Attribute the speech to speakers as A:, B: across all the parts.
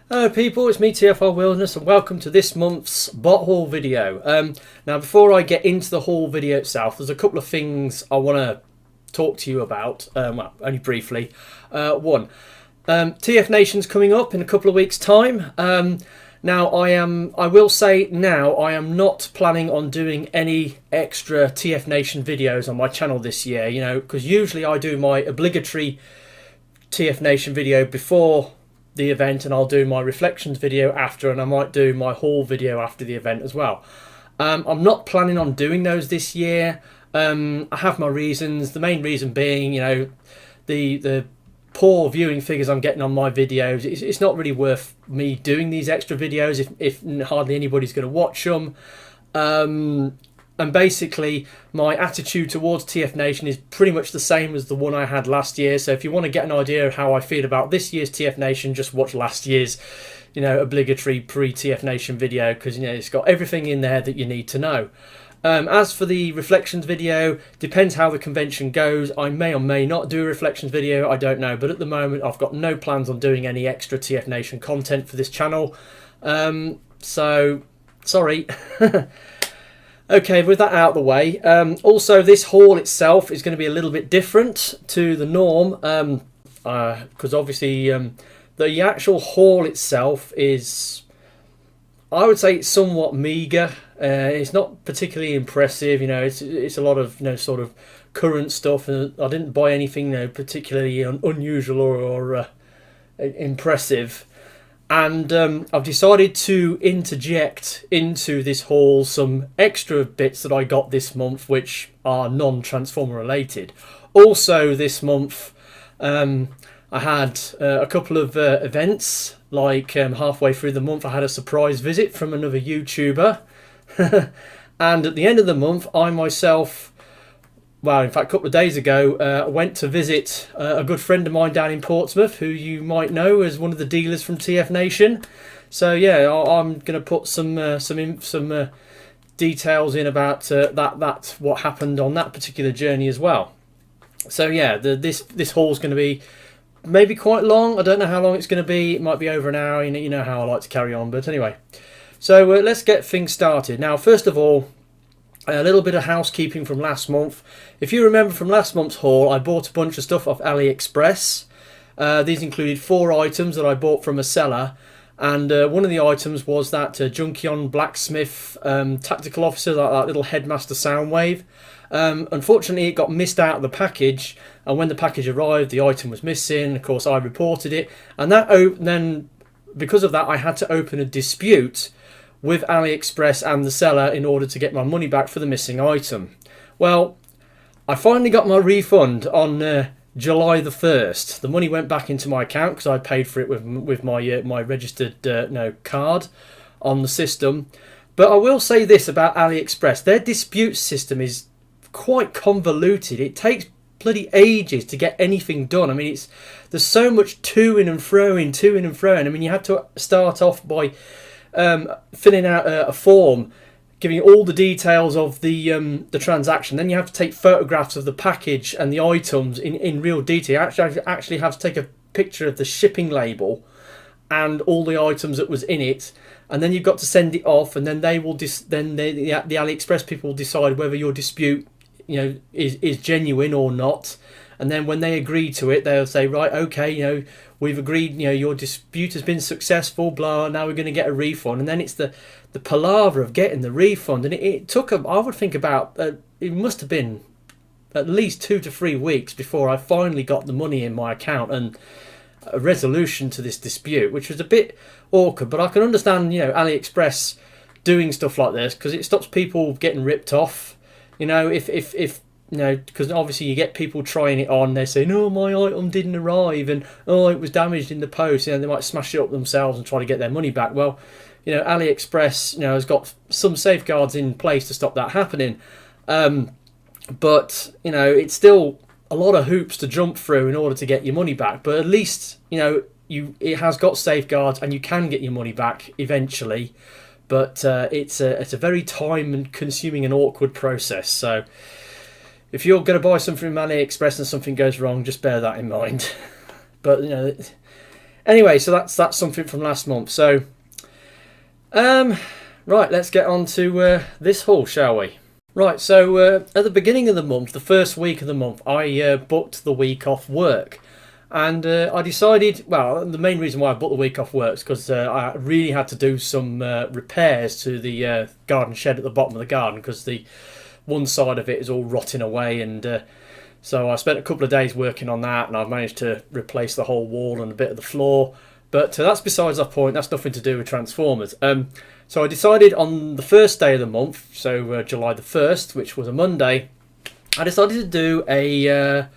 A: Hello people, it's me TFR Wilderness and welcome to this month's bot haul video. Now before I get into the haul video itself, there's a couple of things I want to talk to you about, well, only briefly. One, TF Nation's coming up in a couple of weeks time. Now I will say now I am not planning on doing any extra TF Nation videos on my channel this year, you know, because usually I do my obligatory TF Nation video before the event and I'll do my reflections video after, and I might do my haul video after the event as well. I'm not planning on doing those this year. I have my reasons, the main reason being, you know, the poor viewing figures I'm getting on my videos. It's not really worth me doing these extra videos if hardly anybody's going to watch them. And basically my attitude towards TF Nation is pretty much the same as the one I had last year. So if you want to get an idea of how I feel about this year's TF Nation, just watch last year's, you know, obligatory pre-TF Nation video, because, you know, it's got everything in there that you need to know. As for the reflections video, depends how the convention goes. I may or may not do a reflections video, I don't know. But at the moment, I've got no plans on doing any extra TF Nation content for this channel. So, sorry. Okay, with that out of the way, also this haul itself is going to be a little bit different to the norm, because obviously the actual haul itself is, I would say, it's somewhat meager. It's not particularly impressive, you know. It's a lot of, you know, sort of current stuff, and I didn't buy anything, you know, particularly unusual or impressive. And I've decided to interject into this haul some extra bits that I got this month, which are non-Transformer related. Also this month, I had a couple of events, like halfway through the month I had a surprise visit from another YouTuber. And at the end of the month, I myself, well, in fact, a couple of days ago, went to visit a good friend of mine down in Portsmouth, who you might know as one of the dealers from TF Nation. So yeah, I'm going to put some details in about that what happened on that particular journey as well. So yeah, this haul's going to be maybe quite long. I don't know how long it's going to be. It might be over an hour. You know how I like to carry on. But anyway, so let's get things started. Now, first of all, a little bit of housekeeping from last month. If you remember from last month's haul, I bought a bunch of stuff off Aliexpress. These included 4 items that I bought from a seller, and one of the items was that Junkion Blacksmith Tactical Officer, that little Headmaster Soundwave. Unfortunately, it got missed out of the package, and when the package arrived, the item was missing. Of course, I reported it, and then because of that, I had to open a dispute with Aliexpress and the seller in order to get my money back for the missing item. Well, I finally got my refund on July the 1st. The money went back into my account because I paid for it with my registered card on the system. But I will say this about Aliexpress: their dispute system is quite convoluted. It takes bloody ages to get anything done. I mean, there's so much to-ing and fro-ing. I mean, you have to start off by filling out a form giving all the details of the transaction. Then you have to take photographs of the package and the items in real detail. Actually have to take a picture of the shipping label and all the items that was in it, and then you've got to send it off, and then they will the Aliexpress people will decide whether your dispute, you know, is genuine or not. And then when they agree to it, they'll say, right, okay, you know, we've agreed, you know, your dispute has been successful, blah, now we're going to get a refund. And then it's the palaver of getting the refund. And it took, I would think about, it must have been at least 2 to 3 weeks before I finally got the money in my account and a resolution to this dispute, which was a bit awkward. But I can understand, you know, Aliexpress doing stuff like this because it stops people getting ripped off. You know, if you know, because obviously you get people trying it on, they say, no, my item didn't arrive, and oh, it was damaged in the post. You know, they might smash it up themselves and try to get their money back. Well, you know, Aliexpress, you know, has got some safeguards in place to stop that happening. But, you know, it's still a lot of hoops to jump through in order to get your money back. But at least, you know, it has got safeguards and you can get your money back eventually. But it's a very time-consuming and awkward process. So if you're going to buy something from AliExpress and something goes wrong, just bear that in mind. But, you know, Anyway, so that's something from last month. So, right, let's get on to this haul, shall we? Right, so at the beginning of the month, the first week of the month, I booked the week off work. And I decided, well, the main reason why I booked the week off work is because I really had to do some repairs to the garden shed at the bottom of the garden, because the one side of it is all rotting away. And so I spent a couple of days working on that, and I've managed to replace the whole wall and a bit of the floor. But that's besides the point. That's nothing to do with Transformers. So I decided on the first day of the month, so July the 1st, which was a Monday, I decided to do a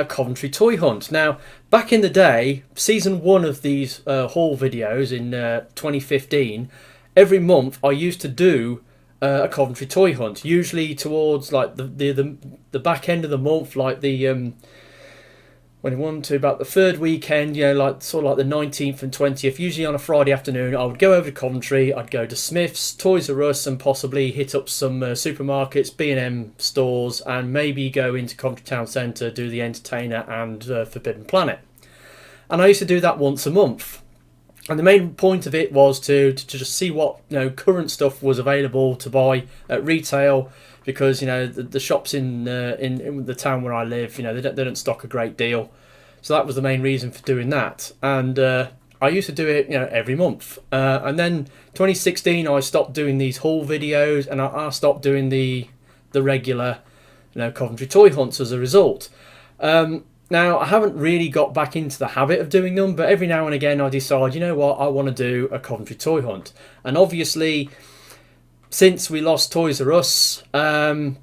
A: Coventry toy hunt. Now, back in the day, season 1 of these haul videos in 2015, every month I used to do a Coventry toy hunt, usually towards like the back end of the month, like the when I wanted to, about the third weekend, you know, like sort of like the 19th and 20th, usually on a Friday afternoon. I would go over to Coventry, I'd go to Smith's, Toys R Us, and possibly hit up some supermarkets, B&M stores, and maybe go into Coventry Town Centre, do the Entertainer and Forbidden Planet. And I used to do that once a month. And the main point of it was to just see what, you know, current stuff was available to buy at retail, because, you know, the shops in the town where I live, you know, they don't stock a great deal. So that was the main reason for doing that. And I used to do it, you know, every month. And then 2016, I stopped doing these haul videos, and I stopped doing the regular, you know, Coventry toy hunts as a result. Now, I haven't really got back into the habit of doing them, but every now and again I decide, you know what, I want to do a Coventry toy hunt. And obviously, since we lost Toys R Us, that's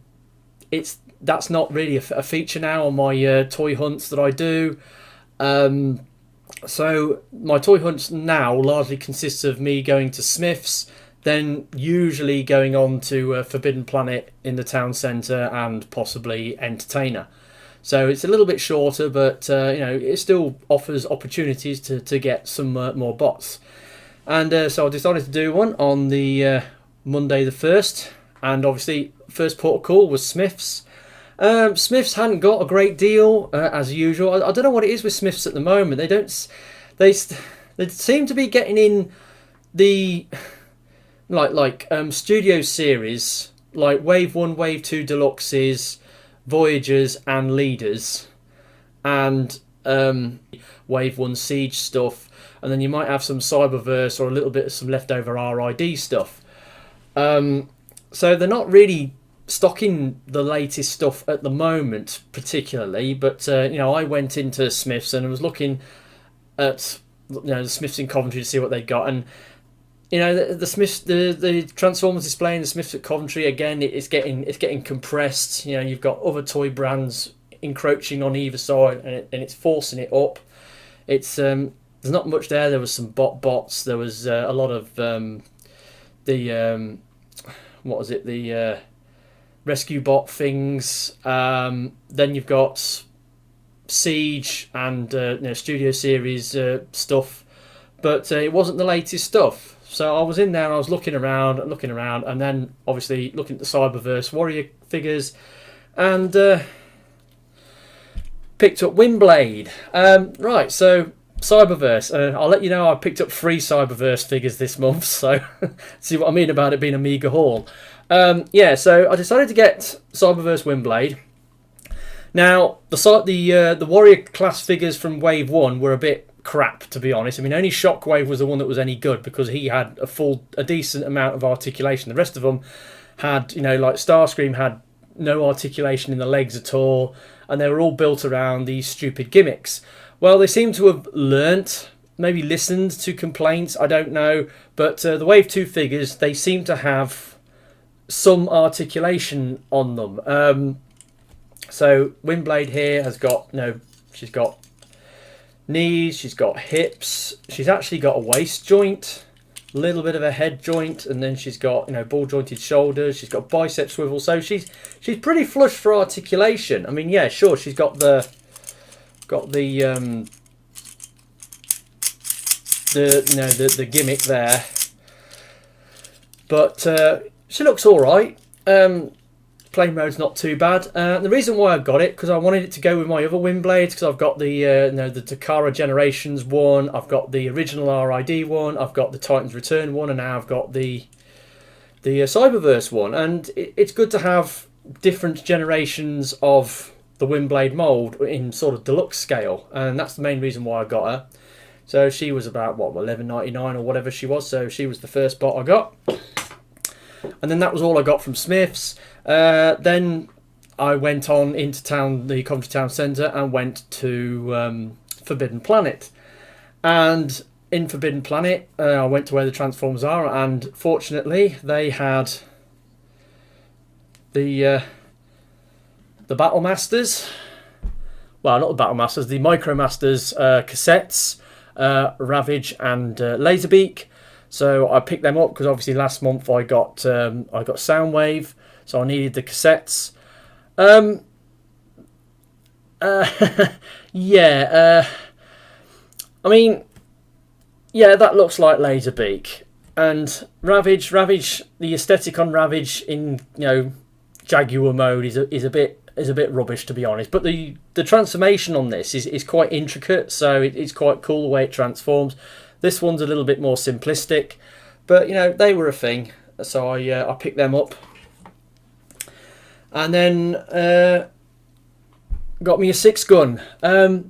A: not really a feature now on my toy hunts that I do. So my toy hunts now largely consists of me going to Smith's, then usually going on to Forbidden Planet in the town centre, and possibly Entertainer. So it's a little bit shorter, but you know, it still offers opportunities to get some more bots. And so I decided to do one on the Monday the 1st, and obviously first port of call was Smith's. Smith's hadn't got a great deal as usual. I don't know what it is with Smith's at the moment. They seem to be getting in the like studio series, like Wave 1, Wave 2 Deluxes, Voyagers and Leaders, and Wave 1 Siege stuff, and then you might have some Cyberverse or a little bit of some leftover RID stuff. So they're not really stocking the latest stuff at the moment particularly, but you know, I went into Smith's and I was looking at, you know, the Smith's in Coventry to see what they got, and you know, the Smiths, the Transformers display in the Smiths at Coventry, again, it's getting compressed. You know, you've got other toy brands encroaching on either side, and it's forcing it up. It's there's not much there. There was some bots. There was a lot of what was it? The rescue bot things. Then you've got Siege and you know, Studio Series stuff, but it wasn't the latest stuff. So I was in there and I was looking around, and then obviously looking at the Cyberverse Warrior figures, and picked up Windblade. Right, so Cyberverse. I'll let you know I picked up 3 Cyberverse figures this month, so see what I mean about it being a meager haul. Yeah, so I decided to get Cyberverse Windblade. Now, the Warrior class figures from Wave 1 were a bit crap, to be honest. I mean, only Shockwave was the one that was any good, because he had a decent amount of articulation. The rest of them had, you know, like Starscream had no articulation in the legs at all, and they were all built around these stupid gimmicks. Well, they seem to have learnt, maybe listened to complaints, I don't know, but the Wave 2 figures, they seem to have some articulation on them. So Windblade here has got, you know, she's got knees, she's got hips, she's actually got a waist joint, a little bit of a head joint, and then she's got, you know, ball jointed shoulders, she's got bicep swivel, so she's pretty flush for articulation. I mean, yeah, sure, she's got the gimmick there, but she looks all right. Play mode's not too bad. The reason why I got it, because I wanted it to go with my other Windblades, because I've got the the Takara Generations one, I've got the original RID one, I've got the Titan's Return one, and now I've got the Cyberverse one. And it's good to have different generations of the Windblade mould in sort of deluxe scale, and that's the main reason why I got her. So she was about, what, $11.99 or whatever she was, so she was the first bot I got. And then that was all I got from Smith's. Then I went on into town, the Coventy town centre, and went to Forbidden Planet. And in Forbidden Planet, I went to where the Transformers are, and fortunately they had the Battlemasters. Well, not the Battlemasters, the Micromasters cassettes, Ravage and Lazerbeak. So I picked them up because obviously last month I got Soundwave, so I needed the cassettes. Yeah, I mean, yeah, that looks like Lazerbeak. And Ravage, the aesthetic on Ravage in, you know, Jaguar mode is a bit rubbish, to be honest. But the transformation on this is quite intricate, so it's quite cool the way it transforms. This one's a little bit more simplistic, but you know, they were a thing, so I picked them up. And then got me a Sixgun.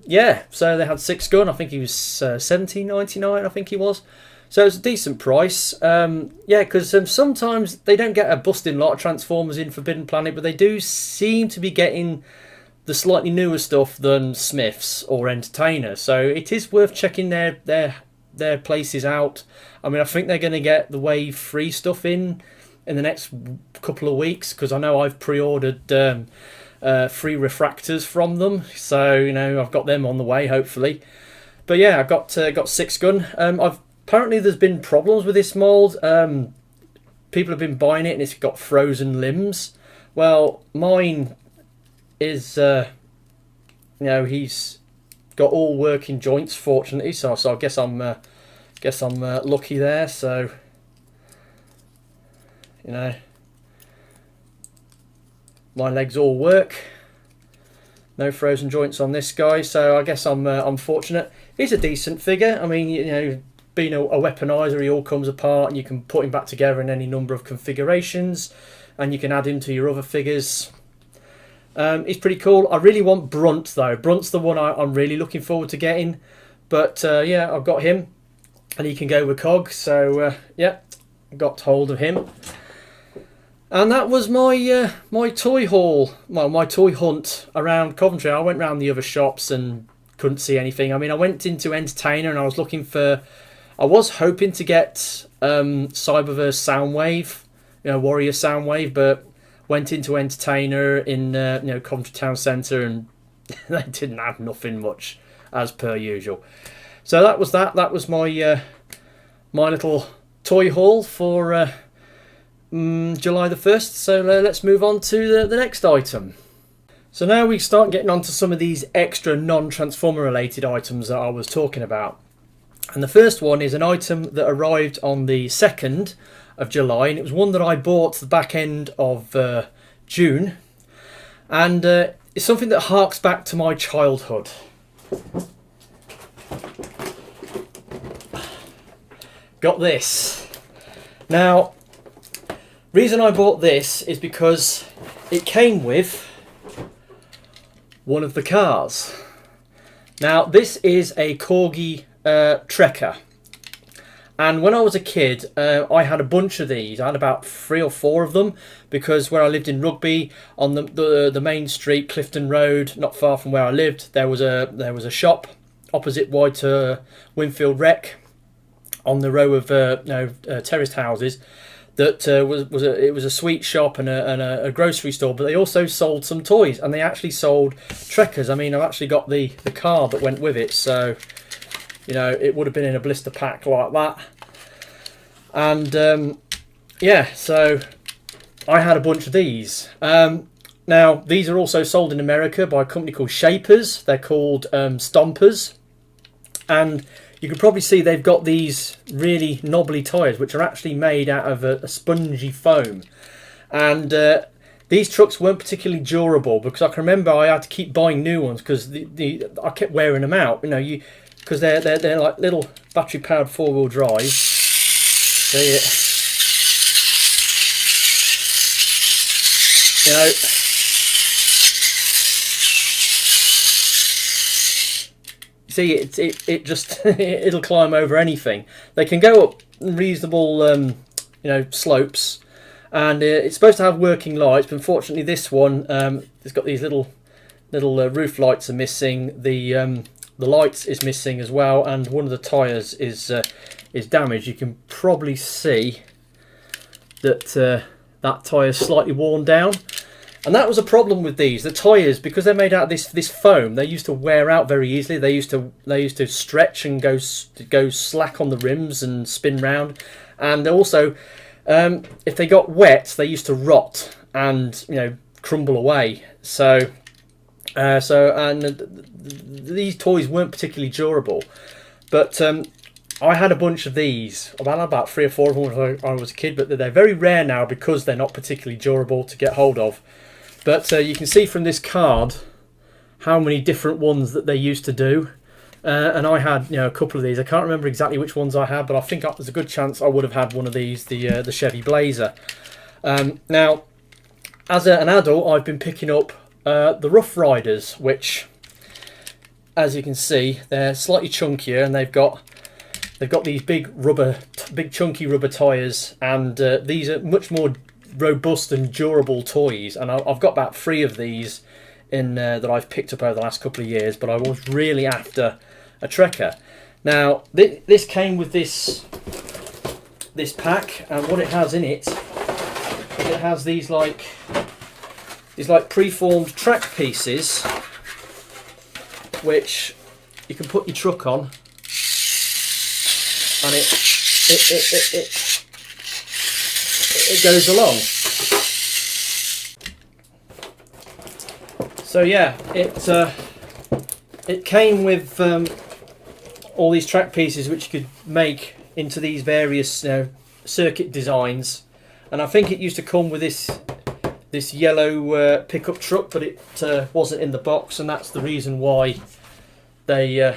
A: Yeah, so they had Sixgun. I think he was $17.99. I think he was. So it's a decent price. Yeah, because sometimes they don't get a busting lot of Transformers in Forbidden Planet, but they do seem to be getting the slightly newer stuff than Smith's or Entertainer. So it is worth checking their places out. I mean, I think they're going to get the Wave 3 stuff in the next couple of weeks, because I know I've pre-ordered 3 refractors from them, so you know, I've got them on the way hopefully. But yeah, I got Sixgun. Apparently there's been problems with this mould. People have been buying it and it's got frozen limbs. Well, mine is you know, he's got all working joints, fortunately, so I guess I'm lucky there. So you know, my legs all work, no frozen joints on this guy, so I guess I'm fortunate. He's a decent figure. I mean, you know, being a weaponizer, he all comes apart and you can put him back together in any number of configurations, and you can add him to your other figures. He's pretty cool. I really want Brunt though. Brunt's the one I'm really looking forward to getting. But yeah, I've got him, and he can go with Cog. So yeah, got hold of him. And that was my my toy haul, my toy hunt around Coventry. I went round the other shops and couldn't see anything. I mean, I went into Entertainer and I was looking for. I was hoping to get Cyberverse Soundwave, you know, Warrior Soundwave, but went into Entertainer in you know, Coventry Town Centre, and they didn't have nothing much, as per usual. So that was that. That was my my little toy haul for July the 1st. So let's move on to the next item. So now we start getting onto some of these extra non-Transformer related items that I was talking about. And the first one is an item that arrived on the 2nd of July, and it was one that I bought the back end of June, and it's something that harks back to my childhood. Got this. Now, reason I bought this is because it came with one of the cars. Now, this is a Corgi Trekker, and when I was a kid, I had a bunch of these. I had about 3 or 4 of them, because where I lived in Rugby, on the main street, Clifton Road, not far from where I lived, there was a shop opposite Winfield Rec, on the row of terraced houses. That it was a sweet shop and a grocery store, but they also sold some toys, and they actually sold Trekkers. I mean, I've actually got the car that went with it, so you know, it would have been in a blister pack like that. And yeah, so I had a bunch of these. Now, these are also sold in America by a company called Shapers. They're called Stompers. And you can probably see they've got these really knobbly tyres, which are actually made out of a spongy foam. And these trucks weren't particularly durable, because I can remember I had to keep buying new ones because I kept wearing them out. You know, because they're like little battery powered 4-wheel drive. See it? You know. See, it just it'll climb over anything. They can go up reasonable you know, slopes, and it's supposed to have working lights, but unfortunately this one it's got these little roof lights are missing. The lights is missing as well, and one of the tyres is damaged. You can probably see that that tyre is slightly worn down. And that was a problem with these. The tyres, because they're made out of this foam, they used to wear out very easily. They used to stretch and go slack on the rims and spin round. And also, if they got wet, they used to rot and, you know, crumble away. So these toys weren't particularly durable. But I had a bunch of these. I had about 3 or 4 of them when I was a kid, but they're very rare now because they're not particularly durable to get hold of. But you can see from this card how many different ones that they used to do. And I had, you know, a couple of these. I can't remember exactly which ones I had, but I think there's a good chance I would have had one of these, the Chevy Blazer. Now, as an adult, I've been picking up the Rough Riders, which, as you can see, they're slightly chunkier, and they've got these big chunky rubber tyres, and these are much more robust and durable toys. And I've got about 3 of these in that I've picked up over the last couple of years, but I was really after a Trekker. Now this came with this pack, and what it has in it is it has these like preformed track pieces which you can put your truck on, and it goes along. So yeah, it came with all these track pieces which you could make into these various, you know, circuit designs, and I think it used to come with this yellow pickup truck, but it wasn't in the box, and that's the reason why it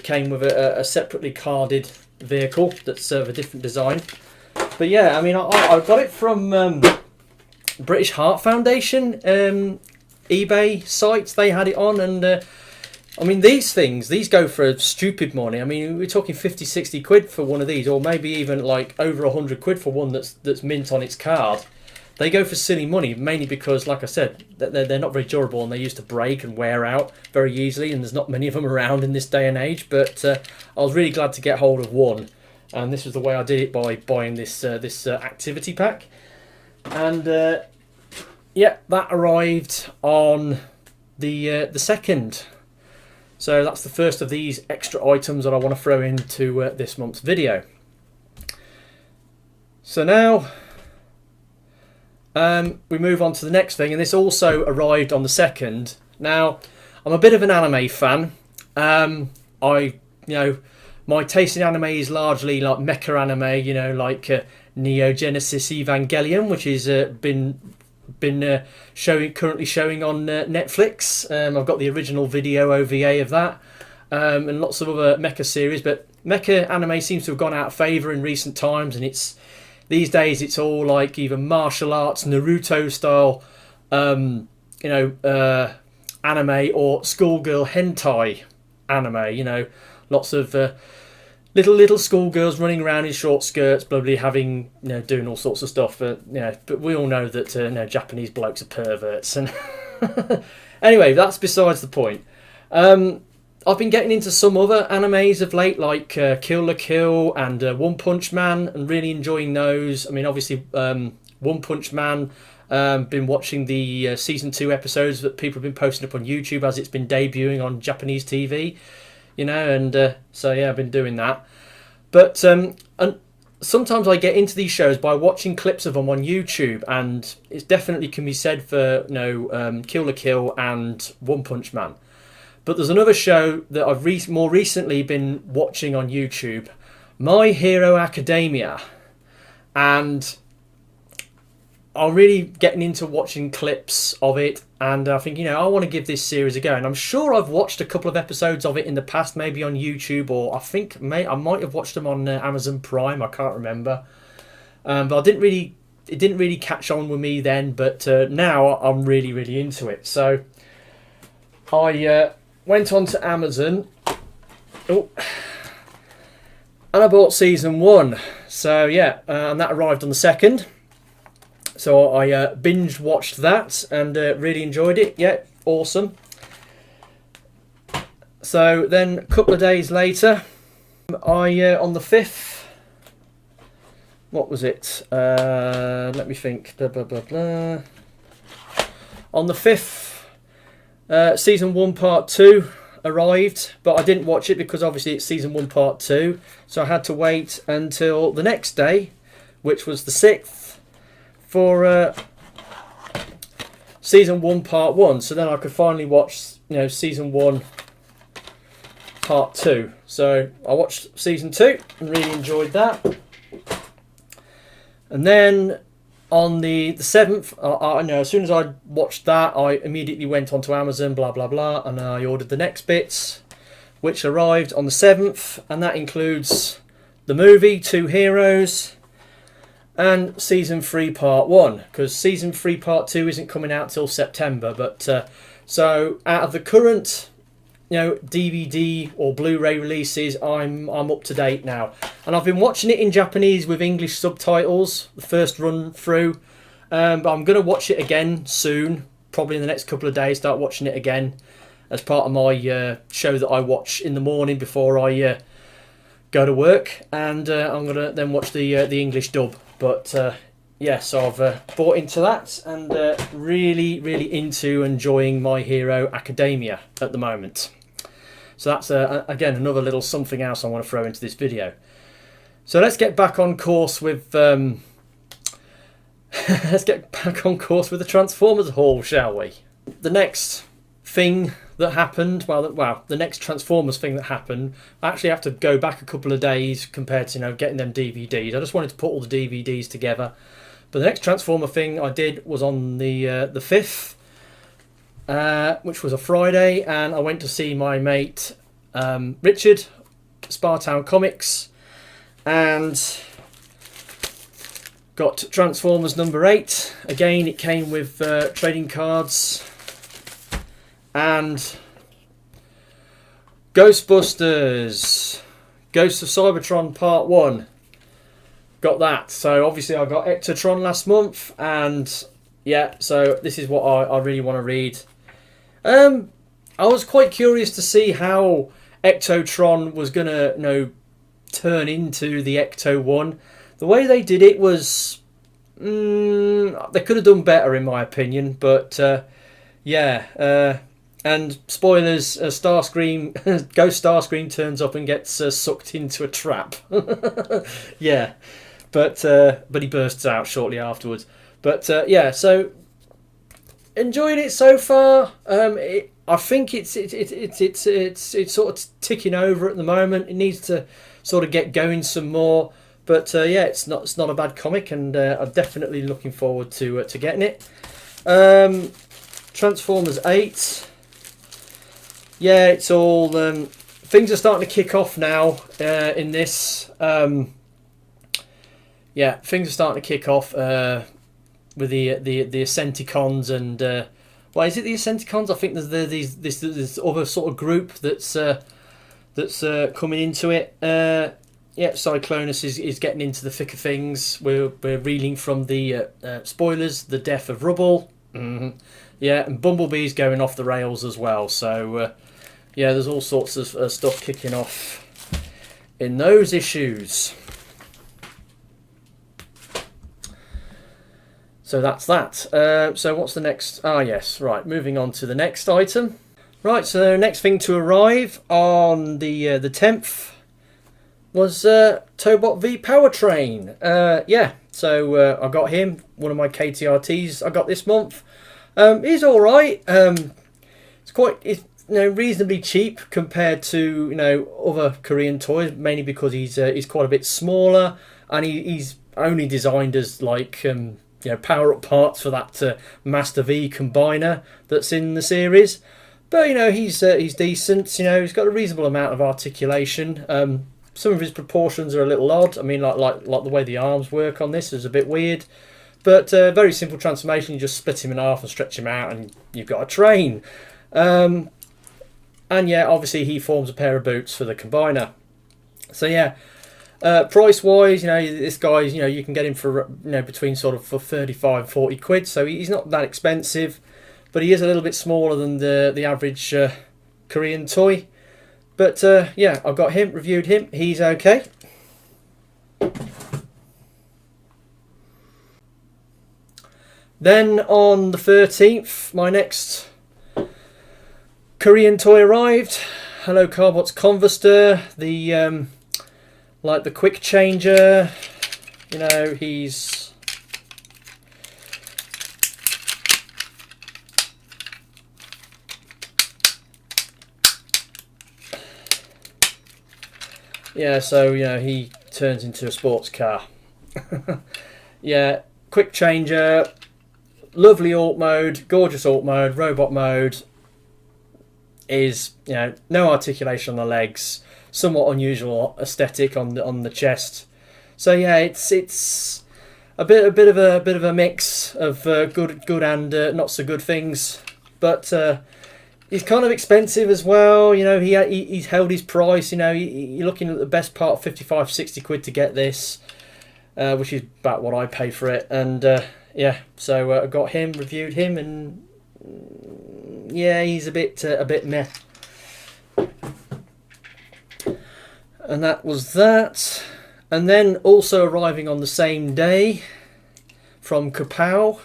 A: came with a separately carded vehicle that's of a different design. But yeah, I mean, I got it from British Heart Foundation eBay sites. They had it on, and I mean, these go for stupid money. I mean, we're talking 50, 60 quid for one of these, or maybe even like over 100 quid for one that's mint on its card. They go for silly money, mainly because, like I said, they're not very durable, and they used to break and wear out very easily, and there's not many of them around in this day and age. But I was really glad to get hold of one, and this was the way I did it, by buying this activity pack. And yeah, that arrived on the 2nd. So that's the first of these extra items that I want to throw into this month's video. So now we move on to the next thing, and this also arrived on the 2nd. Now, I'm a bit of an anime fan. My taste in anime is largely like mecha anime, you know, like Neo Genesis Evangelion, which is been currently showing on Netflix. I've got the original video OVA of that, and lots of other mecha series. But mecha anime seems to have gone out of favour in recent times, and these days it's all like either martial arts, Naruto style, anime, or schoolgirl hentai anime. You know, lots of little schoolgirls running around in short skirts, probably having, you know, doing all sorts of stuff. But we all know that Japanese blokes are perverts. And anyway, that's besides the point. I've been getting into some other animes of late, like Kill la Kill and One Punch Man, and really enjoying those. I mean, obviously, One Punch Man. Been watching the season 2 episodes that people have been posting up on YouTube as it's been debuting on Japanese TV. You know, and so yeah, I've been doing that. But and sometimes I get into these shows by watching clips of them on YouTube, and it definitely can be said for Kill la Kill and One Punch Man. But there's another show that I've more recently been watching on YouTube, My Hero Academia, and I'm really getting into watching clips of it, and I think, you know, I want to give this series a go. And I'm sure I've watched a couple of episodes of it in the past, maybe on YouTube, or I think I might have watched them on Amazon Prime. I can't remember, but it didn't really catch on with me then. But now I'm really into it. So I went on to Amazon, and I bought season 1. So yeah, and that arrived on the 2nd. So I binge watched that and really enjoyed it. Yeah, awesome. So then a couple of days later, I on the 5th, what was it? Let me think. Blah, blah, blah, blah. On the 5th, season 1 part 2 arrived, but I didn't watch it because obviously it's season 1 part 2. So I had to wait until the next day, which was the 6th. For season 1 part 1, so then I could finally watch, you know, season 1 part 2. So I watched season 2 and really enjoyed that. And then on the 7th, I know as soon as I watched that, I immediately went onto Amazon, blah blah blah, and I ordered the next bits, which arrived on the 7th, and that includes the movie 2 Heroes. And season 3 part 1, because season 3 part 2 isn't coming out till September. But so out of the current, you know, DVD or Blu-ray releases, I'm up to date now, and I've been watching it in Japanese with English subtitles, the first run through. But I'm going to watch it again soon, probably in the next couple of days. Start watching it again as part of my show that I watch in the morning before I go to work, and I'm going to then watch the English dub. But yeah, so I've bought into that, and really into enjoying My Hero Academia at the moment. So that's again another little something else I want to throw into this video. So let's get back on course with the Transformers haul, shall we? The next thing that happened, the next Transformers thing that happened, I actually have to go back a couple of days compared to, you know, getting them DVDs. I just wanted to put all the DVDs together. But the next Transformer thing I did was on the 5th, which was a Friday, and I went to see my mate Richard, Spartown Comics, and got Transformers number 8. Again, it came with trading cards. And Ghostbusters, Ghosts of Cybertron Part 1. Got that. So obviously I got Ectotron last month, and yeah, so this is what I really want to read. I was quite curious to see how Ectotron was going to, you know, turn into the Ecto 1. The way they did it was... they could have done better in my opinion, but yeah... and spoilers, Starscream, Ghost Starscream turns up and gets sucked into a trap. Yeah, but he bursts out shortly afterwards. But yeah, so enjoying it so far. I think it's sort of ticking over at the moment. It needs to sort of get going some more. But yeah, it's not a bad comic, and I'm definitely looking forward to getting it. Transformers 8. Yeah, it's all... things are starting to kick off now in this. Yeah, things are starting to kick off with the Ascenticons and... well, is it the Ascenticons? I think there's this other sort of group that's coming into it. Yeah, Cyclonus is getting into the thick of things. We're reeling from the spoilers, the death of Rubble. Mm-hmm. Yeah, and Bumblebee's going off the rails as well. So, yeah, there's all sorts of stuff kicking off in those issues. So that's that. So what's the next? Ah, yes, right. Moving on to the next item. Right, so next thing to arrive on the 10th was Tobot v Powertrain. Yeah, so I got him, one of my KTRTs I got this month. He's all right. It's reasonably cheap compared to other Korean toys, mainly because he's quite a bit smaller, and he's only designed as like power up parts for that Master V combiner that's in the series. But he's decent. He's got a reasonable amount of articulation. Some of his proportions are a little odd. I mean, like the way the arms work on this is a bit weird. But very simple transformation. You just split him in half and stretch him out, and you've got a train. And yeah, obviously he forms a pair of boots for the combiner. So yeah, price wise, this guy's, you can get him for between sort of for 35, 40 quid. So he's not that expensive, but he is a little bit smaller than the average Korean toy. But yeah, I've got him, reviewed him. He's okay. Then on the 13th, my next Korean toy arrived. Hello Carbot's Converster, the like the quick changer. He's yeah, so he turns into a sports car. Yeah, quick changer, lovely alt mode, gorgeous alt mode, robot mode. Is no articulation on the legs, somewhat unusual aesthetic on the chest. So yeah, it's a bit of a mix of good and not so good things. But he's kind of expensive as well. He's held his price. You're looking at the best part of 55, 60 quid to get this, which is about what I paid for it. And yeah, so I got him, reviewed him, and yeah, he's a bit meh. And that was that. And then also arriving on the same day from Kapow,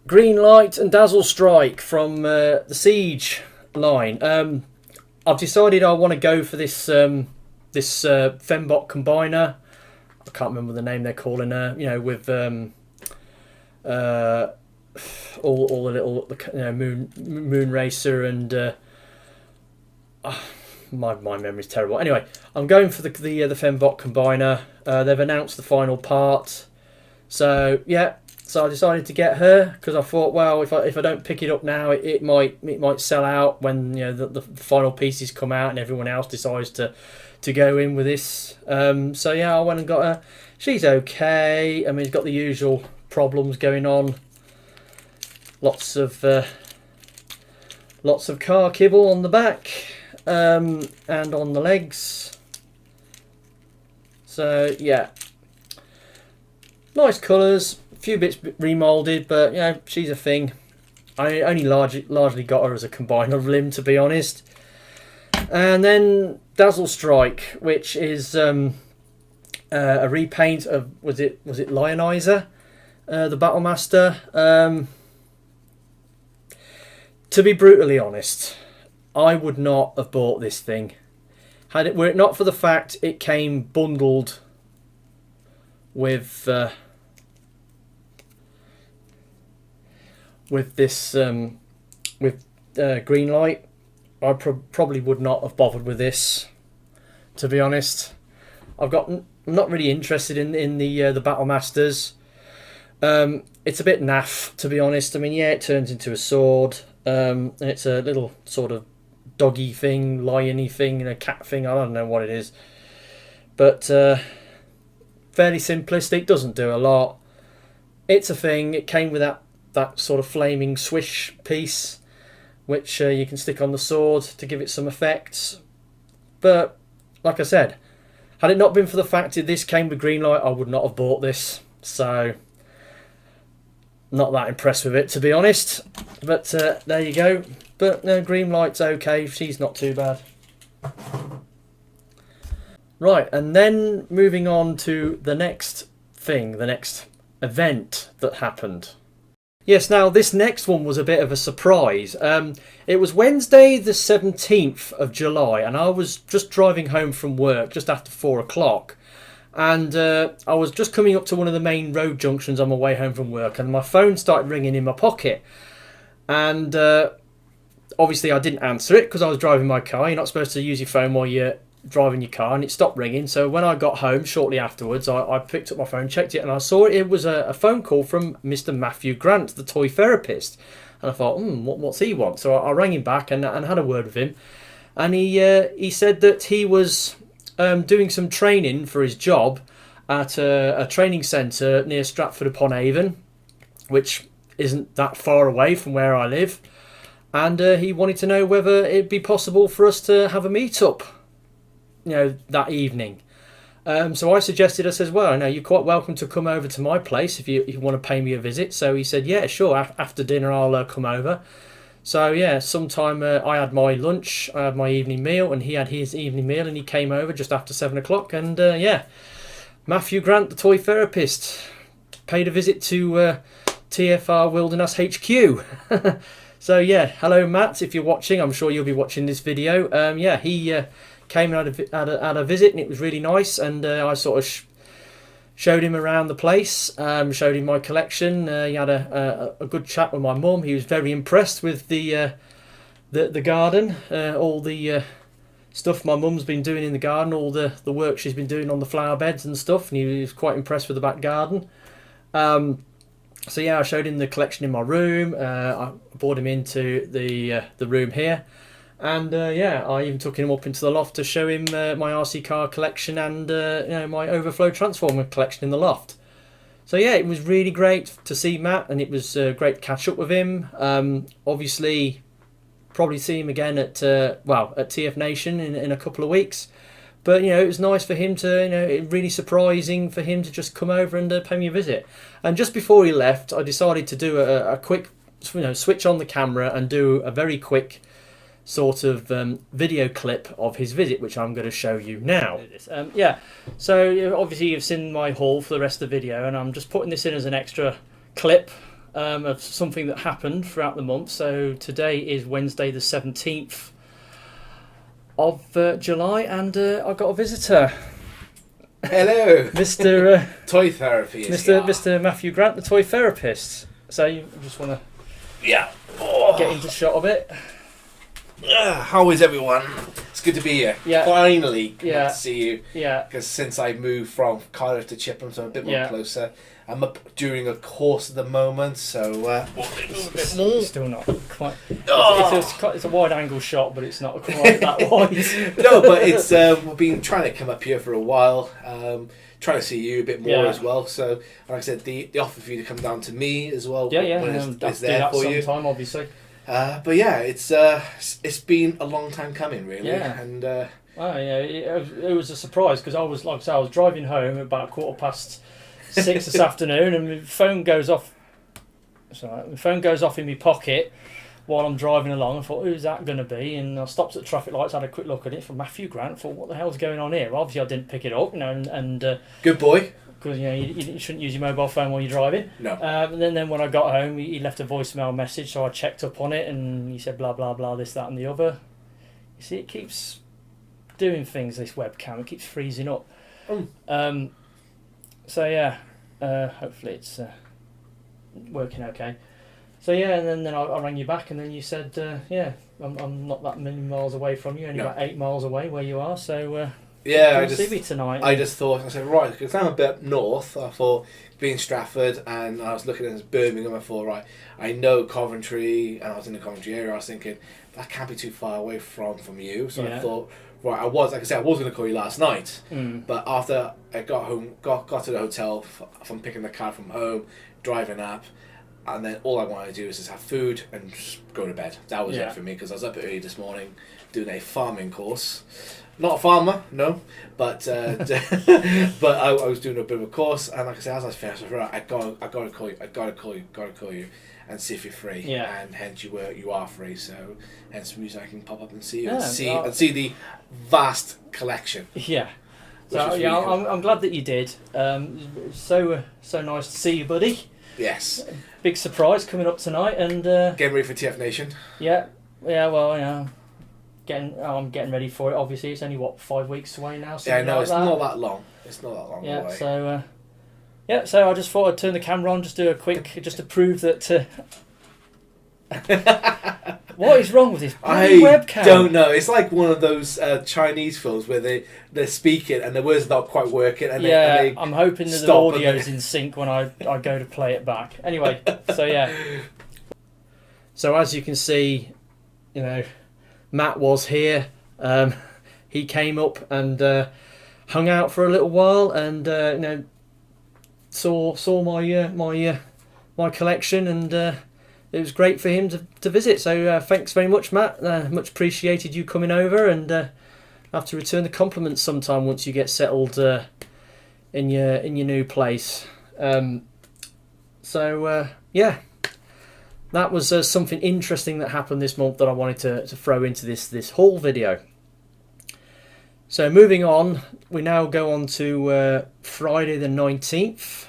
A: Greenlight and Dazzlestrike from the Siege line. I've decided I want to go for this Fembot combiner. I can't remember the name they're calling her. With all the little moon racer and my memory's terrible. Anyway, I'm going for the Fembot combiner. They've announced the final part, so yeah. So I decided to get her because I thought, well, if I don't pick it up now, it might sell out when the final pieces come out and everyone else decides to go in with this. So yeah, I went and got her. She's okay. I mean, it's got the usual problems going on. Lots of car kibble on the back and on the legs. So yeah, nice colours, a few bits remoulded, but she's a thing. I only largely got her as a combiner limb, to be honest. And then Dazzlestrike, which is a repaint of was it Lionizer, the Battlemaster. To be brutally honest, I would not have bought this thing were it not for the fact it came bundled with this with Greenlight. I probably would not have bothered with this, to be honest. I'm not really interested in the Battlemasters. It's a bit naff, to be honest. I mean, yeah, it turns into a sword. And it's a little sort of doggy thing, lion-y thing, a cat thing. I don't know what it is, but fairly simplistic. Doesn't do a lot. It's a thing. It came with that sort of flaming swish piece, which you can stick on the sword to give it some effects. But like I said, had it not been for the fact that this came with Greenlight, I would not have bought this. So not that impressed with it, to be honest. But there you go. But no, Greenlight's okay. She's not too bad. Right, and then moving on to the next thing, the next event that happened. Yes, now this next one was a bit of a surprise. It was Wednesday the 17th of July, and I was just driving home from work just after 4 o'clock. And I was just coming up to one of the main road junctions on my way home from work, and my phone started ringing in my pocket. And obviously I didn't answer it because I was driving my car. You're not supposed to use your phone while you're driving your car, and it stopped ringing. So when I got home shortly afterwards, I picked up my phone, checked it, and I saw it was a phone call from Mr. Matthew Grant, the toy therapist. And I thought, what's he want? So I rang him back and had a word with him, and he said that he was doing some training for his job at a training centre near Stratford-upon-Avon, which isn't that far away from where I live. And he wanted to know whether it'd be possible for us to have a meet-up, that evening. So I suggested, I says, well, you're quite welcome to come over to my place if you want to pay me a visit. So he said, yeah, sure, after dinner I'll come over. So yeah, sometime I had my lunch, I had my evening meal, and he had his evening meal, and he came over just after 7 o'clock. And Matthew Grant, the toy therapist, paid a visit to TFR Wilderness HQ. So yeah, hello Matt, if you're watching, I'm sure you'll be watching this video. He came and had a visit, and it was really nice, and I sort of showed him around the place, showed him my collection. He had a good chat with my mum. He was very impressed with the garden, all the stuff my mum's been doing in the garden, all the work she's been doing on the flower beds and stuff, and he was quite impressed with the back garden. So yeah, I showed him the collection in my room. I brought him into the room here, and I even took him up into the loft to show him my RC car collection and my overflow transformer collection in the loft. So yeah, it was really great to see Matt, and it was great to catch up with him. Obviously, probably see him again at TF Nation in a couple of weeks. But it was nice for him to, really surprising for him to just come over and pay me a visit. And just before he left, I decided to do a quick, switch on the camera and do a very quick sort of video clip of his visit, which I'm going to show you now. So obviously you've seen my haul for the rest of the video, and I'm just putting this in as an extra clip of something that happened throughout the month. So today is Wednesday the 17th. Of July, and I got a visitor.
B: Hello,
A: Mr.
B: Toy Therapy.
A: Mr. Matthew Grant, the toy therapist. So you just want to get into shot a bit.
B: How is everyone? It's good to be here.
A: Yeah.
B: Finally, good to see you.
A: Yeah.
B: Because since I moved from Cardiff to Chipham, so I'm a bit more closer. I'm up during a course at the moment, so a bit more.
A: Still not quite. It's a wide angle shot, but it's not quite that wide.
B: No, but it's we've been trying to come up here for a while, trying to see you a bit more as well. So, like I said, the offer for you to come down to me as well.
A: It's there for you. Sometime, obviously.
B: But yeah, it's been a long time coming, really.
A: Yeah.
B: And
A: it was a surprise because I was driving home about 6:15 this afternoon, and my phone goes off. My phone goes off in my pocket while I'm driving along. I thought, who's that going to be? And I stopped at the traffic lights, had a quick look at it from Matthew Grant. Thought, what the hell's going on here? Obviously, I didn't pick it up, and
B: good boy.
A: Because you shouldn't use your mobile phone while you're driving.
B: No.
A: And then when I got home, he left a voicemail message, so I checked up on it, and he said blah blah blah, this, that, and the other. You see, it keeps doing things. This webcam, it keeps freezing up. So yeah, hopefully it's working okay. So yeah, and then I rang you back, and then you said, I'm not that many miles away from you, only about 8 miles away where you are. So
B: I
A: see me tonight.
B: I just thought, I said, right, because I'm a bit north. I thought being Stratford, and I was looking at Birmingham. I thought, right, I know Coventry, and I was in the Coventry area. I was thinking that can't be too far away from you. So I thought, right, I was going to call you last night, but after I got home, got to the hotel from picking the car from home, driving up, and then all I wanted to do is just have food and just go to bed. That was it for me, because I was up early this morning doing a farming course. Not a farmer, no, but but I was doing a bit of a course, and like I said, as I finished, I was right, I gotta call you, and see if you're free.
A: Yeah.
B: And hence you are free, so hence the reason I can pop up and see you
A: and
B: see the vast collection.
A: Yeah. So really cool. I'm glad that you did. So nice to see you, buddy.
B: Yes.
A: Big surprise coming up tonight, and
B: getting ready for TF Nation.
A: Yeah. Well, I'm getting ready for it. Obviously, it's only 5 weeks away now.
B: Yeah, no, it's not that long. It's not that long away.
A: So I just thought I'd turn the camera on, just do a quick, just to prove that What is wrong with this
B: I
A: webcam?
B: don't know. It's like one of those Chinese films where they're speaking and the words are not quite working. And they
A: I'm hoping that the audio's in sync when I go to play it back. Anyway, so yeah. So as you can see, you know, Matt was here. He came up and hung out for a little while, and you know, saw my collection, and it was great for him to visit. So thanks very much, Matt. Much appreciated you coming over, and I have to return the compliments sometime once you get settled in your new place. Yeah, that was something interesting that happened this month that I wanted to throw into this haul video. So moving on, we now go on to Friday the 19th,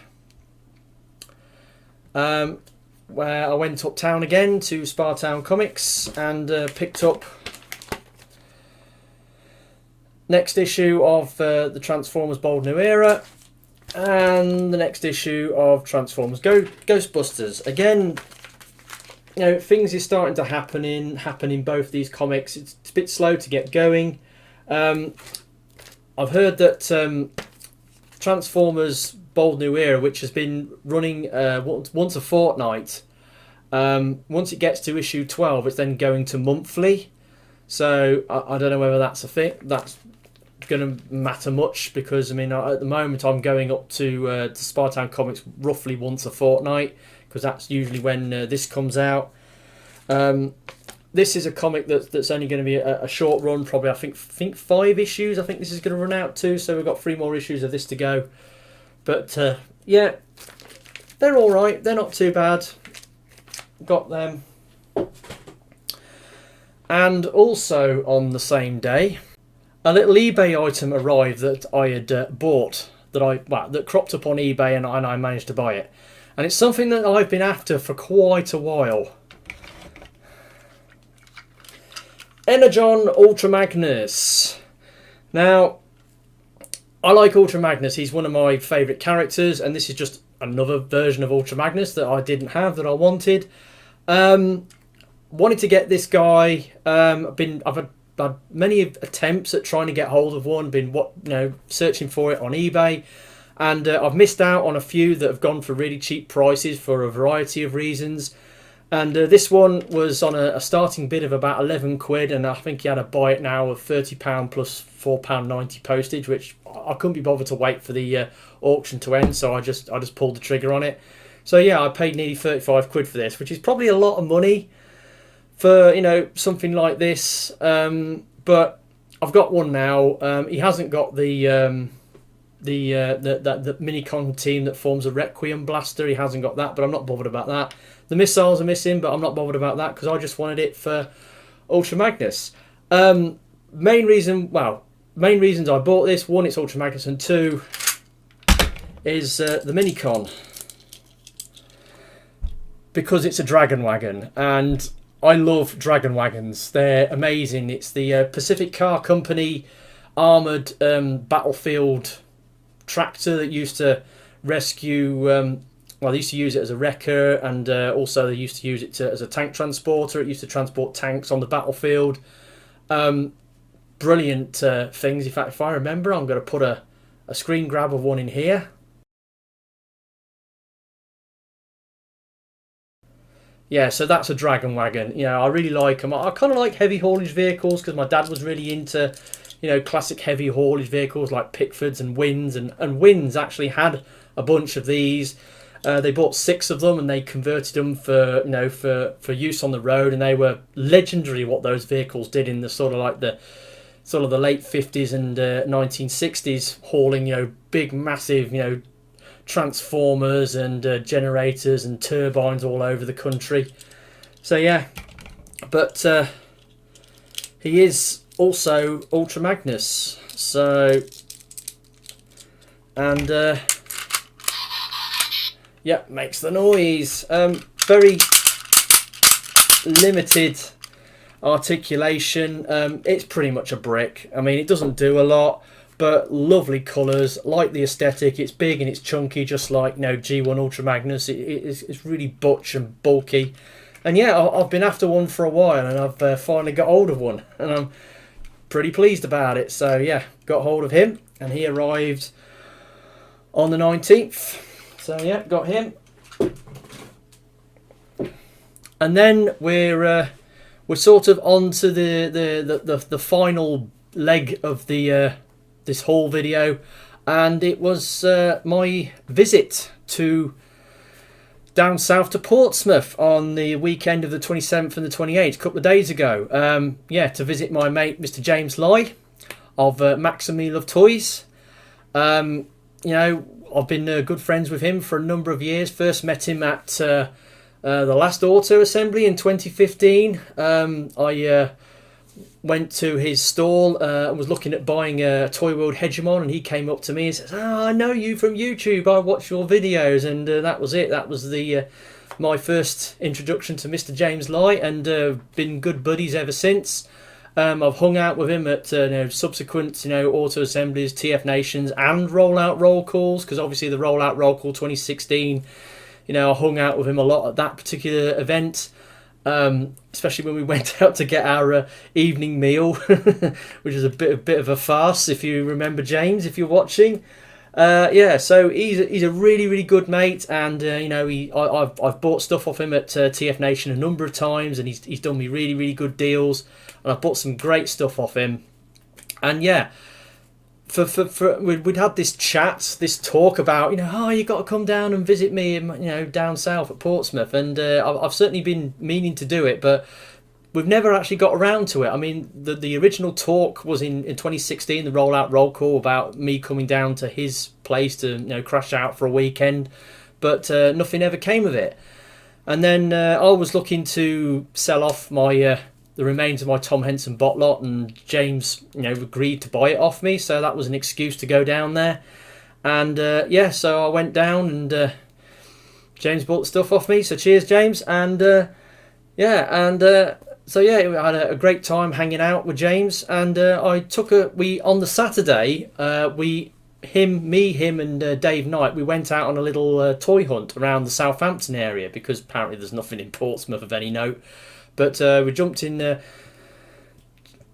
A: where I went uptown again to Spartown Comics and picked up next issue of the Transformers Bold New Era and the next issue of Transformers Ghostbusters. Again, you know, things are starting to happen in both these comics. It's a bit slow to get going. I've heard that Transformers Bold New Era, which has been running once a fortnight, once it gets to issue 12, it's then going to monthly. So I don't know whether that's a thing that's going to matter much, because I mean, at the moment I'm going up to Spartown Comics roughly once a fortnight, because that's usually when this comes out. This is a comic that's only going to be a short run, probably I think 5 issues. I think this is going to run out too, so we've got 3 more issues of this to go. But yeah, they're all right. They're not too bad. Got them. And also on the same day, a little eBay item arrived that I had bought, that cropped up on eBay, and I managed to buy it. And it's something that I've been after for quite a while. Energon Ultra Magnus. Now, I like Ultra Magnus. He's one of my favourite characters, and this is just another version of Ultra Magnus that I didn't have, that I wanted. Wanted to get this guy. I've had many attempts at trying to get hold of one. Been searching for it on eBay, and I've missed out on a few that have gone for really cheap prices for a variety of reasons. And this one was on a starting bid of about 11 quid, and I think he had a buy it now of £30 plus £4.90 postage, which I couldn't be bothered to wait for the auction to end, so I just pulled the trigger on it. So yeah, I paid nearly 35 quid for this, which is probably a lot of money for, you know, something like this. But I've got one now. He hasn't got the Minicon team that forms a Requiem blaster. He hasn't got that, but I'm not bothered about that. The missiles are missing, but I'm not bothered about that because I just wanted it for Ultra Magnus. Main reasons I bought this: one, it's Ultra Magnus, and two is the Minicon, because it's a Dragon Wagon, and I love Dragon Wagons. They're amazing. It's the Pacific Car Company armoured battlefield tractor that used to rescue. They used to use it as a wrecker, and also they used to use it as a tank transporter. It used to transport tanks on the battlefield. Brilliant things. In fact, if I remember, I'm going to put a screen grab of one in here. Yeah, so that's a Dragon Wagon. You know, I really like them. I kind of like heavy haulage vehicles because my dad was really into, you know, classic heavy haulage vehicles like Pickfords and Winds, and Winds actually had a bunch of these. They bought 6 of them and they converted them for use on the road, and they were legendary what those vehicles did in the sort of the late 50s and 1960s, hauling, you know, big massive, you know, transformers and generators and turbines all over the country. So yeah, but he is also Ultra Magnus. So, and yeah, makes the noise. Very limited articulation. It's pretty much a brick. I mean, it doesn't do a lot, but lovely colours, like the aesthetic. It's big and it's chunky, just like, you know, G1 Ultra Magnus. It's really butch and bulky, And yeah, I've been after one for a while, and I've finally got hold of one, and I'm pretty pleased about it. So yeah, got hold of him, and he arrived on the 19th. So yeah, got him. And then we're sort of on to the final leg of the this haul video, and it was my visit to down south to Portsmouth on the weekend of the 27th and the 28th, a couple of days ago. Yeah, to visit my mate Mr. James Lai of Maximally Love Toys. You know, I've been good friends with him for a number of years. First met him at the last auto assembly in 2015. I went to his stall and was looking at buying a Toy World Hegemon, and he came up to me and says, "Oh, I know you from YouTube. I watch your videos," and that was it. That was the my first introduction to Mr. James Lai, and been good buddies ever since. I've hung out with him at subsequent auto assemblies, TF Nations, and rollout roll calls, because obviously the rollout roll call 2016, I hung out with him a lot at that particular event. Especially when we went out to get our evening meal, which is a bit of a farce, if you remember, James, if you're watching. Yeah, so he's a really good mate, and I've bought stuff off him at TF Nation a number of times, and he's done me really good deals, and I've bought some great stuff off him. And yeah, we'd had this chat, this talk about, you got to come down and visit me, down south at Portsmouth, and I've certainly been meaning to do it, but we've never actually got around to it. I mean, the original talk was in 2016, the rollout roll call, about me coming down to his place to crash out for a weekend, but nothing ever came of it. And then I was looking to sell off my the remains of my Tom Henson bot lot, and James agreed to buy it off me, so that was an excuse to go down there. And yeah, so I went down, and James bought the stuff off me, so cheers, James. And yeah, and so yeah, we had a great time hanging out with James, and on the Saturday, him and Dave Knight, we went out on a little toy hunt around the Southampton area, because apparently there's nothing in Portsmouth of any note. But we jumped in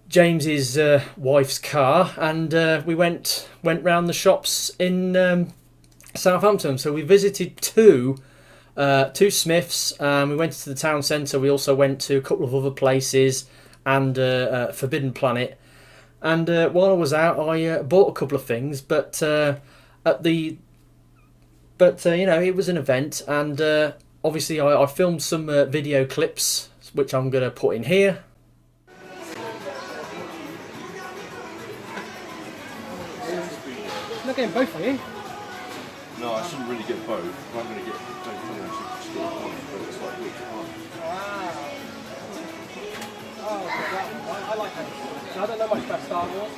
A: James's wife's car, and we went round the shops in Southampton. So we visited two Smiths. We went to the town centre. We also went to a couple of other places, and Forbidden Planet. And while I was out, I bought a couple of things. But it was an event, and obviously I filmed some video clips, which I'm going to put in here. You're not getting both, are you?
C: No, I shouldn't really get both. If I'm going to get both, I should just get one, but it's like which one?
A: Wow. Oh, that one. I like that. So I don't know much about Star Wars.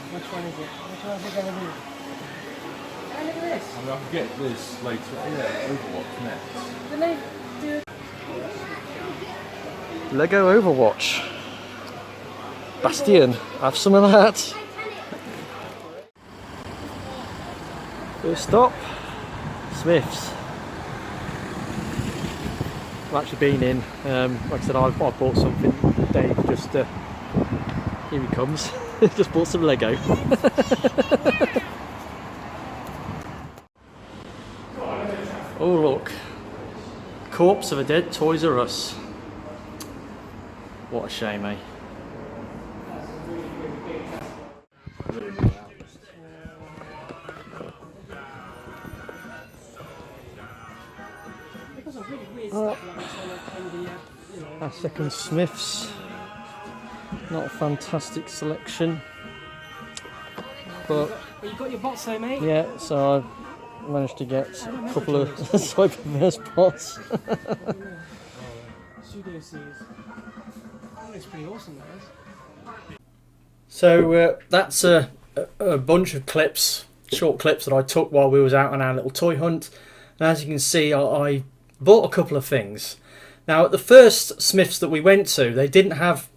A: Which one is it? Which one is it going to be? Oh, look at this.
C: I mean, I can get this later. Yeah, Overwatch next.
A: Didn't they do Lego Overwatch. Bastion. Have some of that. First stop, Smiths. I've actually been in. Like I said, I bought something. Dave just here he comes. Just bought some Lego. Oh look, corpse of a dead Toys R Us. What a shame, eh? Our second Smiths. Not a fantastic selection, but
D: you got your bots though, mate?
A: yeah, so I've managed to get a couple of Cyberverse bots.
D: Studio Series. It's pretty awesome, that is.
A: So that's a bunch of clips, short clips that I took while we was out on our little toy hunt. And as you can see, I bought a couple of things. Now, at the first Smiths that we went to, they didn't have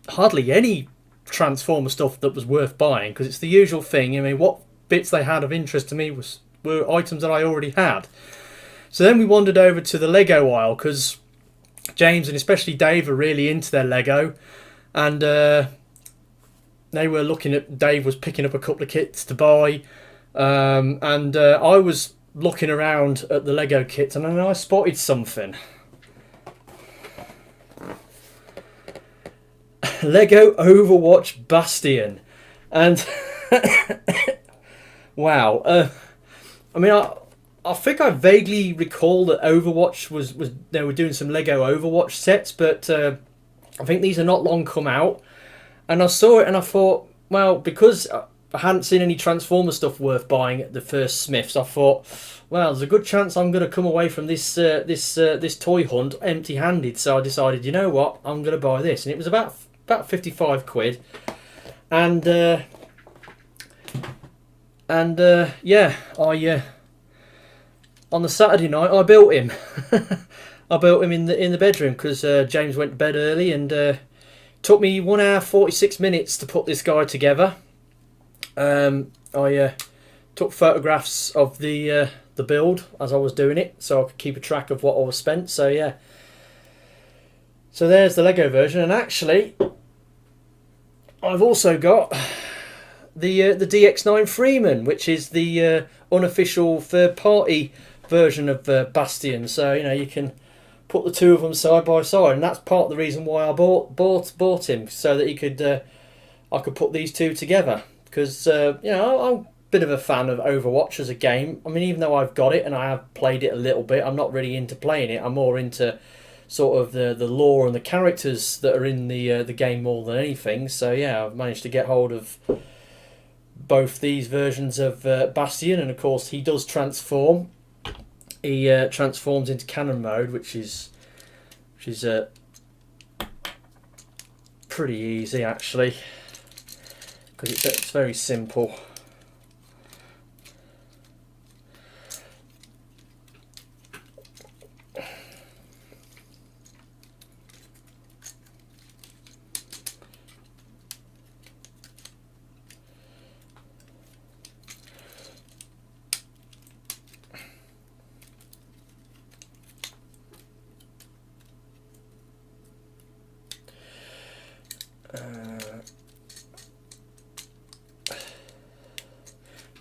A: hardly any Transformer stuff that was worth buying, because it's the usual thing. I mean, what bits they had of interest to me were items that I already had. So then we wandered over to the Lego aisle because James and especially Dave are really into their Lego, and they were looking at. Dave was picking up a couple of kits to buy, and I was looking around at the Lego kits, and then I spotted something. Lego Overwatch Bastion, and wow. I mean, I think I vaguely recall that Overwatch was they were doing some Lego Overwatch sets, but I think these are not long come out. And I saw it and I thought, well, because I hadn't seen any Transformer stuff worth buying at the first Smiths, I thought, well, there's a good chance I'm going to come away from this this toy hunt empty-handed. So I decided, you know what, I'm going to buy this, and it was about 55 quid, and yeah, on the Saturday night I built him. I built him in the bedroom because James went to bed early, and took me 1 hour 46 minutes to put this guy together. I took photographs of the build as I was doing it, so I could keep a track of what I was spent. So yeah, so there's the Lego version, and actually I've also got the DX9 Freeman, which is the unofficial third-party version of Bastion. So you know, you can put the two of them side by side, and that's part of the reason why I bought him, so that he could I could put these two together. Because you know, I'm a bit of a fan of Overwatch as a game. I mean, even though I've got it and I have played it a little bit, I'm not really into playing it. I'm more into sort of the lore and the characters that are in the game more than anything. So yeah, I've managed to get hold of both these versions of Bastion, and of course he does transform. He transforms into cannon mode, which is pretty easy actually, because it's very simple.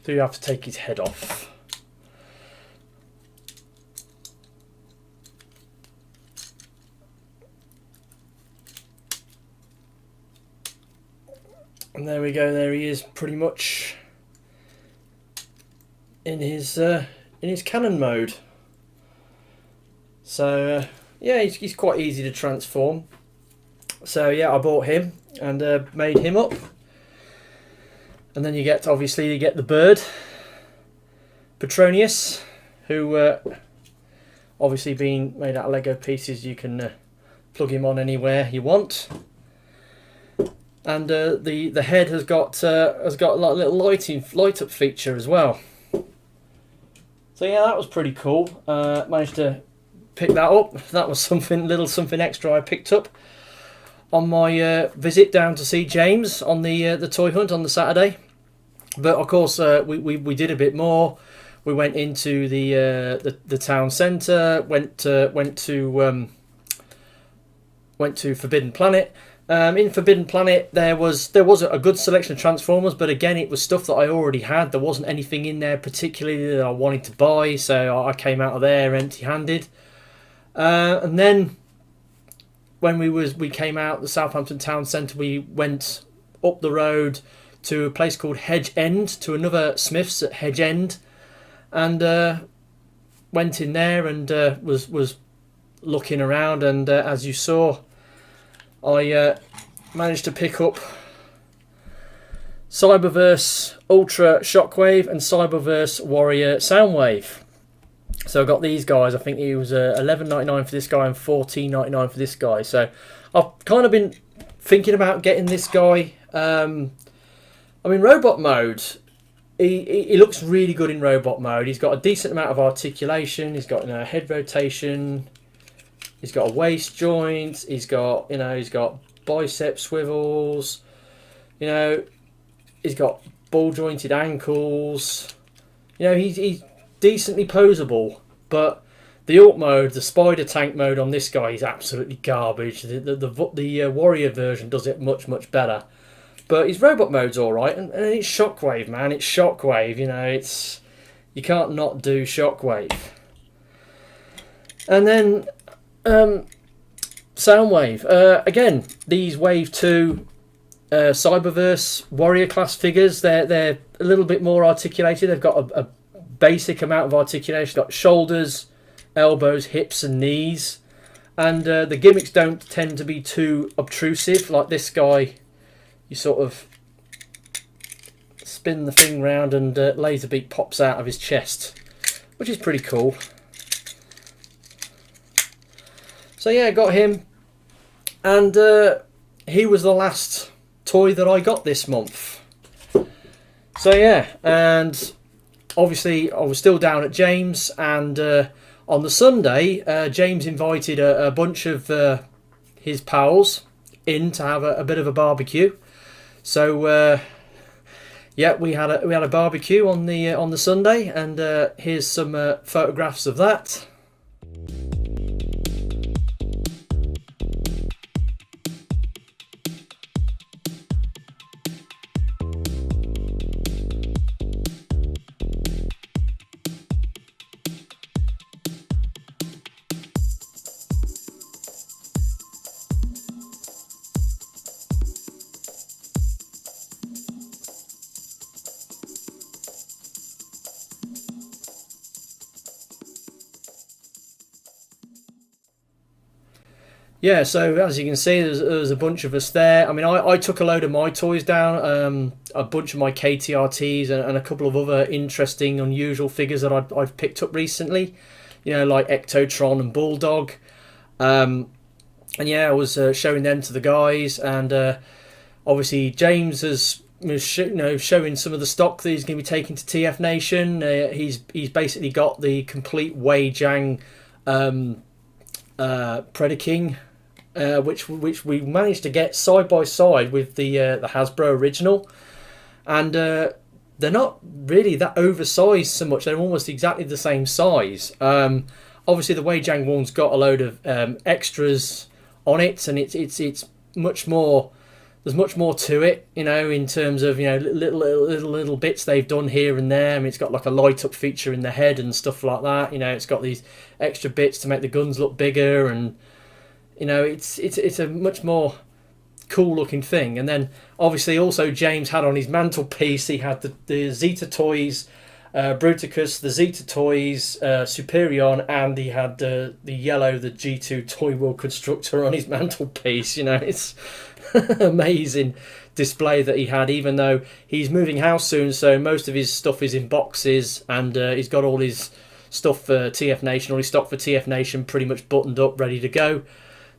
A: So you have to take his head off. And there we go, there he is, pretty much in his cannon mode. So yeah, he's quite easy to transform. So yeah, I bought him and made him up. And then you get, obviously, you get the bird, Petronius, who obviously being made out of Lego pieces, you can plug him on anywhere you want. And the head has got a little light up feature as well. So yeah, that was pretty cool. Managed to pick that up. That was something extra I picked up on my visit down to see James on the toy hunt on the Saturday. But of course we did a bit more. We went into the town centre, went to Forbidden Planet. In Forbidden Planet there was a good selection of Transformers, but again it was stuff that I already had. There wasn't anything in there particularly that I wanted to buy, so I came out of there empty-handed. And then when we came out the Southampton town centre, we went up the road to a place called Hedge End, to another Smiths at Hedge End, and went in there and was looking around, and as you saw, I managed to pick up Cyberverse Ultra Shockwave and Cyberverse Warrior Soundwave. So I got these guys. I think it was $11.99 for this guy and $14.99 for this guy. So I've kind of been thinking about getting this guy. I mean, robot mode, he looks really good in robot mode. He's got a decent amount of articulation. He's got head rotation. He's got a waist joint. He's got bicep swivels. He's got ball jointed ankles. He's decently poseable, but The ult mode, the spider tank mode on this guy is absolutely garbage. The warrior version does it much better. But his robot mode's all right, and it's Shockwave, man. It's Shockwave. You know, you can't not do Shockwave. And then Soundwave. Again, these Wave 2 Cyberverse warrior class figures, they're a little bit more articulated. They've got a basic amount of articulation. Got shoulders, elbows, hips and knees. And the gimmicks don't tend to be too obtrusive. Like this guy, you sort of spin the thing round and Lazerbeak pops out of his chest, which is pretty cool. So yeah, got him. And he was the last toy that I got this month. So yeah, and obviously I was still down at James, and on the Sunday James invited a bunch of his pals in to have a bit of a barbecue. So yeah, we had a barbecue on the Sunday, and here's some photographs of that. Yeah, so as you can see, there's a bunch of us there. I mean, I took a load of my toys down, a bunch of my KTRTs, and a couple of other interesting, unusual figures that I've picked up recently. You know, like Ectotron and Bulldog. And yeah, I was showing them to the guys, and obviously James was showing some of the stock that he's going to be taking to TF Nation. He's basically got the complete Wei Jiang Predaking. Which we managed to get side by side with the Hasbro original, and they're not really that oversized so much. They're almost exactly the same size. Obviously, the Wei Jiang one's got a load of extras on it, and it's much more. There's much more to it, you know, in terms of little bits they've done here and there. I mean, it's got like a light up feature in the head and stuff like that. You know, it's got these extra bits to make the guns look bigger, and you know, it's a much more cool looking thing. And then obviously also James had on his mantelpiece, he had the Zeta toys, Bruticus, the Zeta toys, Superion, and he had the yellow, the G2 toy wheel constructor on his mantelpiece. You know, it's amazing display that he had, even though he's moving house soon, so most of his stuff is in boxes, and he's got all his stuff for TF Nation, all his stock for TF Nation pretty much buttoned up, ready to go.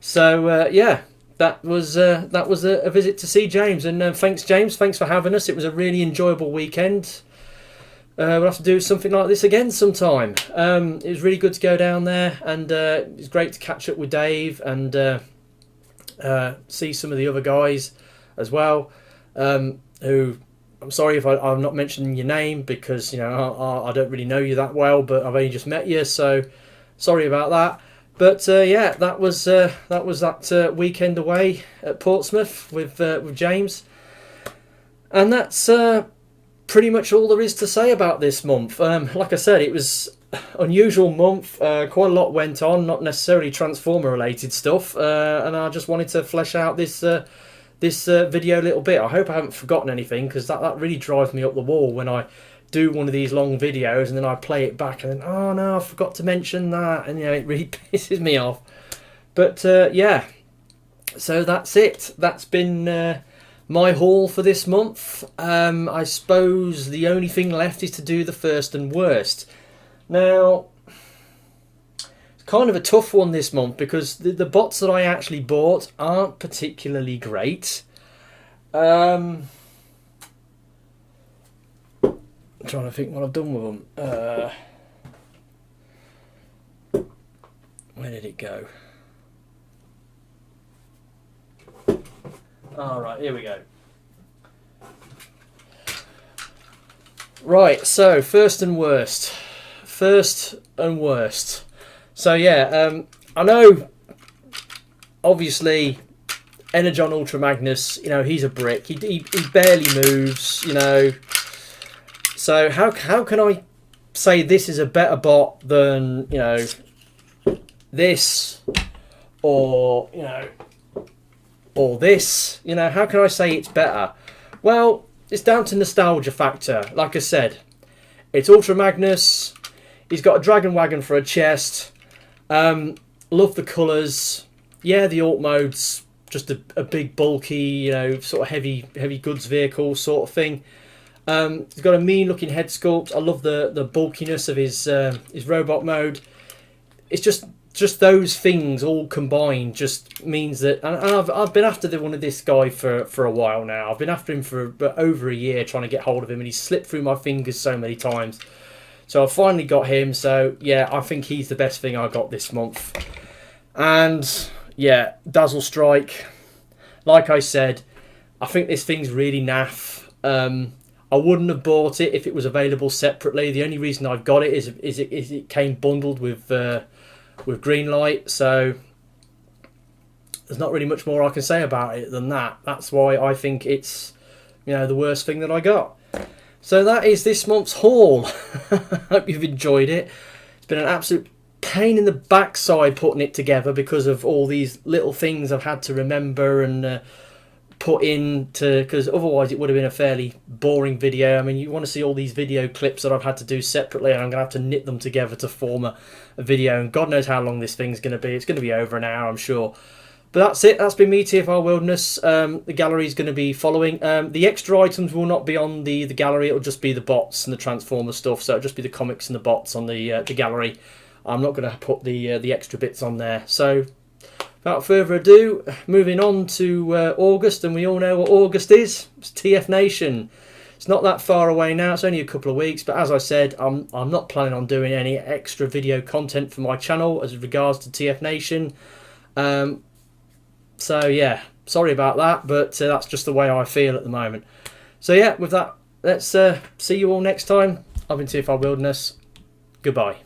A: So yeah, that was a visit to see James, and thanks James, thanks for having us. It was a really enjoyable weekend. We'll have to do something like this again sometime. It was really good to go down there, and it was great to catch up with Dave and see some of the other guys as well, who, I'm sorry if I'm not mentioning your name, because you know I don't really know you that well, but I've only just met you, so sorry about that. But yeah, that was that weekend away at Portsmouth with James, and that's pretty much all there is to say about this month. Like I said, it was an unusual month. Quite a lot went on, not necessarily Transformer related stuff, and I just wanted to flesh out this video a little bit. I hope I haven't forgotten anything, because that really drives me up the wall when I do one of these long videos and then I play it back and then, oh no, I forgot to mention that, and you know, it really pisses me off. But yeah, so that's it. That's been my haul for this month. I suppose the only thing left is to do the first and worst. Now, it's kind of a tough one this month, because the bots that I actually bought aren't particularly great. I'm trying to think what I've done with them. Where did it go? Alright, here we go. Right, so first and worst. First and worst. So yeah, I know. Obviously, Energon Ultra Magnus. You know, he's a brick. He barely moves. You know. So how can I say this is a better bot than, you know, this, or, you know, or this? You know, how can I say it's better? Well, it's down to nostalgia factor. Like I said, it's Ultra Magnus. He's got a dragon wagon for a chest. Love the colours. Yeah, the alt mode's just a big, bulky, you know, sort of heavy goods vehicle sort of thing. He's got a mean looking head sculpt. I love the bulkiness of his robot mode. It's just those things all combined just means that, and I've been after one of this guy for a while now. I've been after him for over a year trying to get hold of him, and he's slipped through my fingers so many times. So I finally got him. So yeah, I think he's the best thing I got this month. And yeah, Dazzlestrike. Like I said, I think this thing's really naff. I wouldn't have bought it if it was available separately. The only reason I've got it is it came bundled with Greenlight. So there's not really much more I can say about it than that. That's why I think it's, you know, the worst thing that I got. So that is this month's haul. Hope you've enjoyed it. It's been an absolute pain in the backside putting it together because of all these little things I've had to remember and put into, because otherwise it would have been a fairly boring video. I mean, you want to see all these video clips that I've had to do separately, and I'm going to have to knit them together to form a video, and God knows how long this thing's going to be. It's going to be over an hour, I'm sure. But that's it. That's been me, TFR Wilderness. The gallery is going to be following. The extra items will not be on the gallery. It'll just be the bots and the Transformer stuff. So it'll just be the comics and the bots on the gallery. I'm not going to put the extra bits on there. So without further ado, moving on to August, and we all know what August is. It's TF Nation. It's not that far away now. It's only a couple of weeks. But as I said, I'm not planning on doing any extra video content for my channel as regards to TF Nation. So yeah, sorry about that, but that's just the way I feel at the moment. So yeah, with that, let's see you all next time. I've been TFR Wilderness. Goodbye.